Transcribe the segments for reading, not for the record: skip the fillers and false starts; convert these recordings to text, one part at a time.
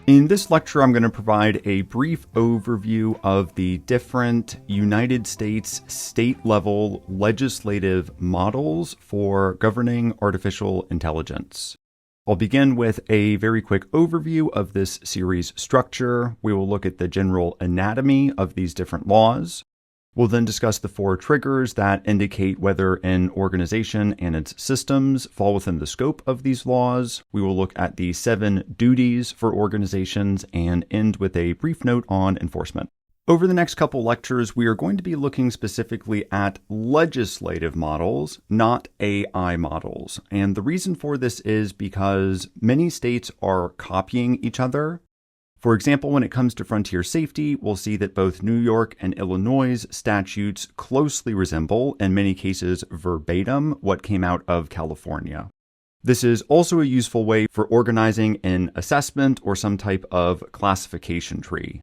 In this lecture, I'm going to provide a brief overview of the different United States state-level legislative models for governing artificial intelligence. I'll begin with a very quick overview of this series structure. We will look at the general anatomy of these different laws. We'll then discuss the 4 triggers that indicate whether an organization and its systems fall within the scope of these laws. We will look at the 7 duties for organizations and end with a brief note on enforcement. Over the next couple lectures, we are going to be looking specifically at legislative models, not AI models. And the reason for this is because many states are copying each other. For example, when it comes to frontier safety, we'll see that both New York and Illinois' statutes closely resemble, in many cases verbatim, what came out of California. This is also a useful way for organizing an assessment or some type of classification tree.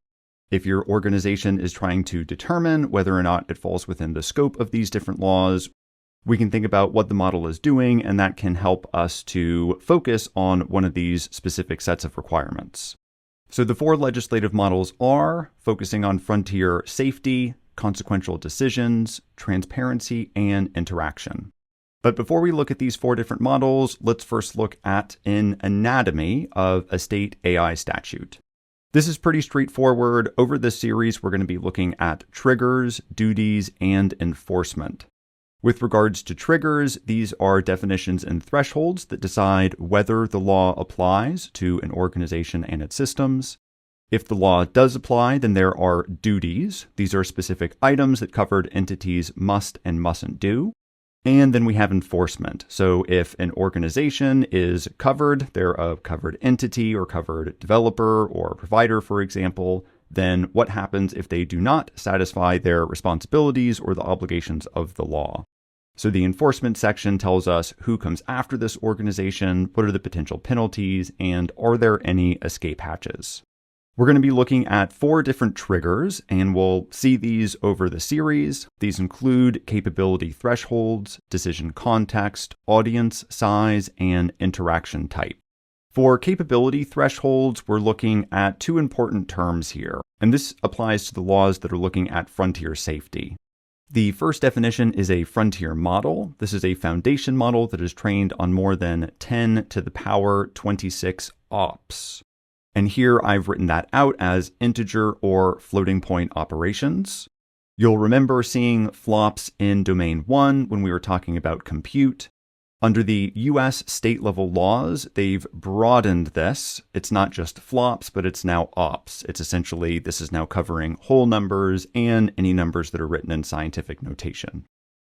If your organization is trying to determine whether or not it falls within the scope of these different laws, we can think about what the model is doing, and that can help us to focus on one of these specific sets of requirements. So the 4 legislative models are focusing on frontier safety, consequential decisions, transparency, and interaction. But before we look at these 4 different models, let's first look at an anatomy of a state AI statute. This is pretty straightforward. Over this series, we're going to be looking at triggers, duties, and enforcement. With regards to triggers, these are definitions and thresholds that decide whether the law applies to an organization and its systems. If the law does apply, then there are duties. These are specific items that covered entities must and mustn't do. And then we have enforcement. So if an organization is covered, they're a covered entity or covered developer or provider, for example, then what happens if they do not satisfy their responsibilities or the obligations of the law? So the enforcement section tells us who comes after this organization, what are the potential penalties, and are there any escape hatches? We're going to be looking at 4 different triggers, and we'll see these over the series. These include capability thresholds, decision context, audience size, and interaction type. For capability thresholds, we're looking at 2 important terms here, and this applies to the laws that are looking at frontier safety. The first definition is a frontier model. This is a foundation model that is trained on more than 10 to the power 26 ops. And here I've written that out as integer or floating point operations. You'll remember seeing flops in domain 1 when we were talking about compute. Under the US state-level laws, they've broadened this. It's not just flops, but it's now ops. It's essentially, this is now covering whole numbers and any numbers that are written in scientific notation.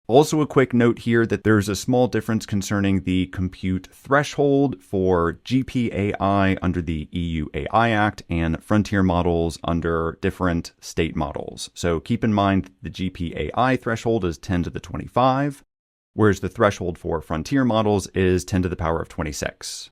Also a quick note here that there's a small difference concerning the compute threshold for GPAI under the EU AI Act and frontier models under different state models. So keep in mind the GPAI threshold is 10 to the 25. Whereas the threshold for frontier models is 10 to the power of 26.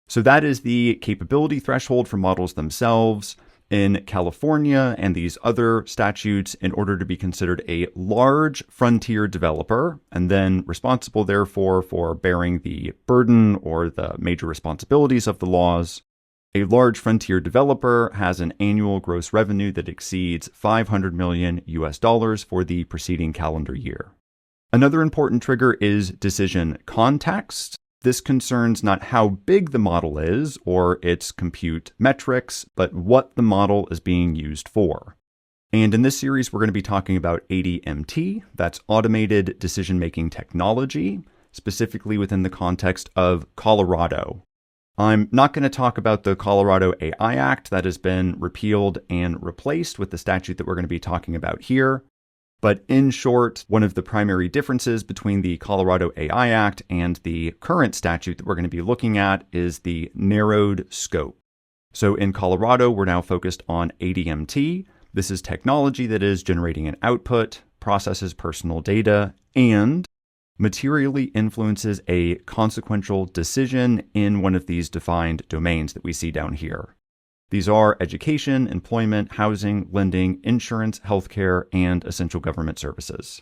So that is the capability threshold for models themselves. In California and these other statutes, in order to be considered a large frontier developer, and then responsible therefore for bearing the burden or the major responsibilities of the laws, a large frontier developer has an annual gross revenue that exceeds $500 million for the preceding calendar year. Another important trigger is decision context. This concerns not how big the model is or its compute metrics, but what the model is being used for. And in this series, we're going to be talking about ADMT, that's automated decision-making technology, specifically within the context of Colorado. I'm not going to talk about the Colorado AI Act that has been repealed and replaced with the statute that we're going to be talking about here. But in short, one of the primary differences between the Colorado AI Act and the current statute that we're going to be looking at is the narrowed scope. So in Colorado, we're now focused on ADMT. This is technology that is generating an output, processes personal data, and materially influences a consequential decision in one of these defined domains that we see down here. These are education, employment, housing, lending, insurance, healthcare, and essential government services.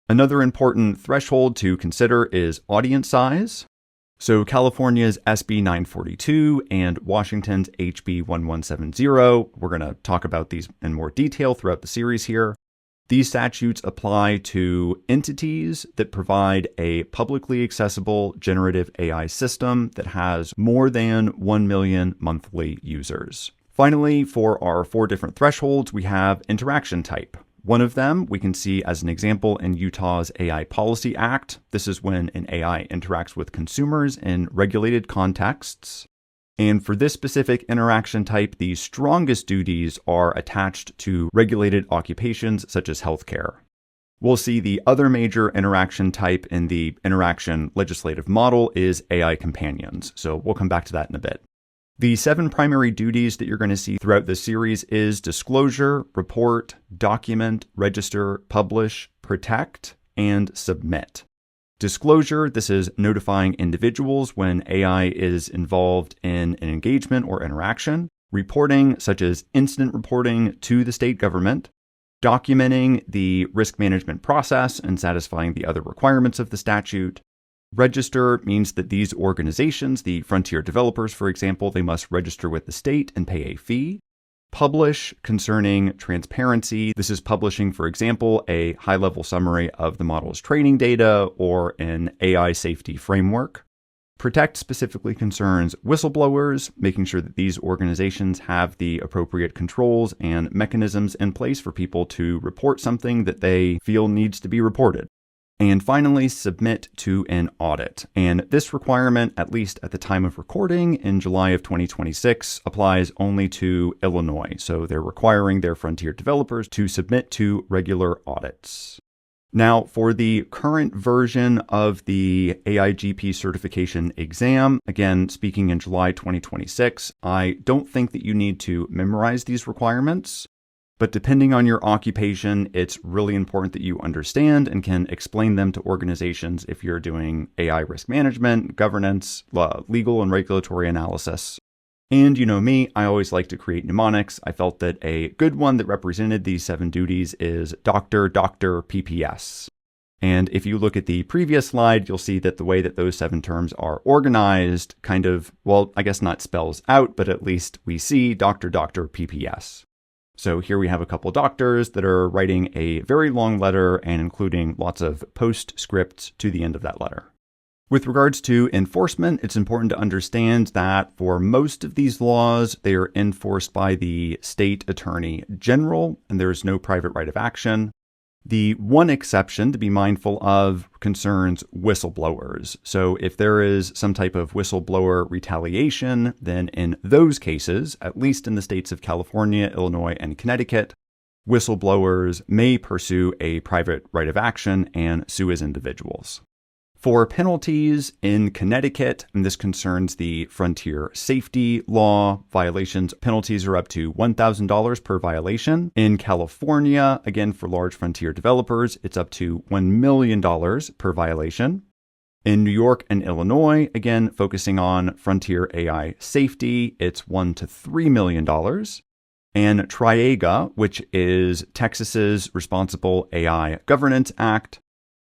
Another important threshold to consider is audience size. So California's SB 942 and Washington's HB 1170, we're going to talk about these in more detail throughout the series here. These statutes apply to entities that provide a publicly accessible generative AI system that has more than 1 million monthly users. Finally, for our 4 different thresholds, we have interaction type. One of them we can see as an example in Utah's AI Policy Act. This is when an AI interacts with consumers in regulated contexts. And for this specific interaction type, the strongest duties are attached to regulated occupations such as healthcare. We'll see the other major interaction type in the interaction legislative model is AI companions. So we'll come back to that in a bit. The 7 primary duties that you're going to see throughout this series is disclosure, report, document, register, publish, protect, and submit. Disclosure, this is notifying individuals when AI is involved in an engagement or interaction. Reporting, such as incident reporting to the state government. Documenting the risk management process and satisfying the other requirements of the statute. Register means that these organizations, the frontier developers, for example, they must register with the state and pay a fee. Publish, concerning transparency. This is publishing, for example, a high-level summary of the model's training data or an AI safety framework. Protect specifically concerns whistleblowers, making sure that these organizations have the appropriate controls and mechanisms in place for people to report something that they feel needs to be reported. And finally, submit to an audit. And this requirement, at least at the time of recording in July of 2026, applies only to Illinois. So they're requiring their frontier developers to submit to regular audits. Now, for the current version of the AIGP certification exam, again, speaking in July 2026, I don't think that you need to memorize these requirements. But depending on your occupation, it's really important that you understand and can explain them to organizations if you're doing AI risk management, governance, legal and regulatory analysis. And you know me, I always like to create mnemonics. I felt that a good one that represented these 7 duties is Dr. PPS. And if you look at the previous slide, you'll see that the way that those 7 terms are organized kind of, well, I guess not spells out, but at least we see Dr. PPS. So here we have a couple doctors that are writing a very long letter and including lots of postscripts to the end of that letter. With regards to enforcement, it's important to understand that for most of these laws, they are enforced by the state attorney general, and there is no private right of action. The one exception to be mindful of concerns whistleblowers. So if there is some type of whistleblower retaliation, then in those cases, at least in the states of California, Illinois, and Connecticut, whistleblowers may pursue a private right of action and sue as individuals. For penalties in Connecticut, and this concerns the frontier safety law violations, penalties are up to $1,000 per violation. In California, again, for large frontier developers, it's up to $1 million per violation. In New York and Illinois, again, focusing on frontier AI safety, it's $1 to $3 million. And TRIAGA, which is Texas's Responsible AI Governance Act,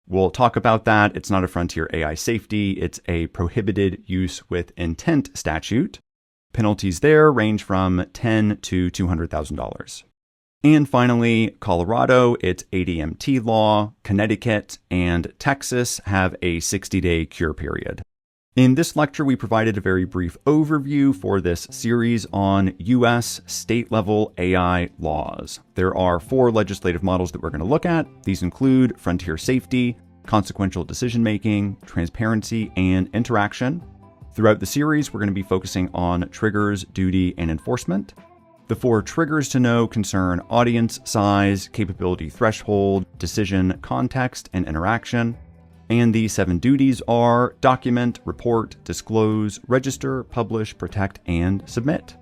we'll talk about that. It's not a frontier AI safety. It's a prohibited use with intent statute. Penalties there range from $10,000 to $200,000. And finally, Colorado, it's ADMT law. Connecticut and Texas have a 60-day cure period. In this lecture, we provided a very brief overview for this series on U.S. state-level AI laws. There are 4 legislative models that we're going to look at. These include frontier safety, consequential decision-making, transparency, and interaction. Throughout the series, we're going to be focusing on triggers, duty, and enforcement. The 4 triggers to know concern audience size, capability threshold, decision, context, and interaction. And the 7 duties are document, report, disclose, register, publish, protect, and submit.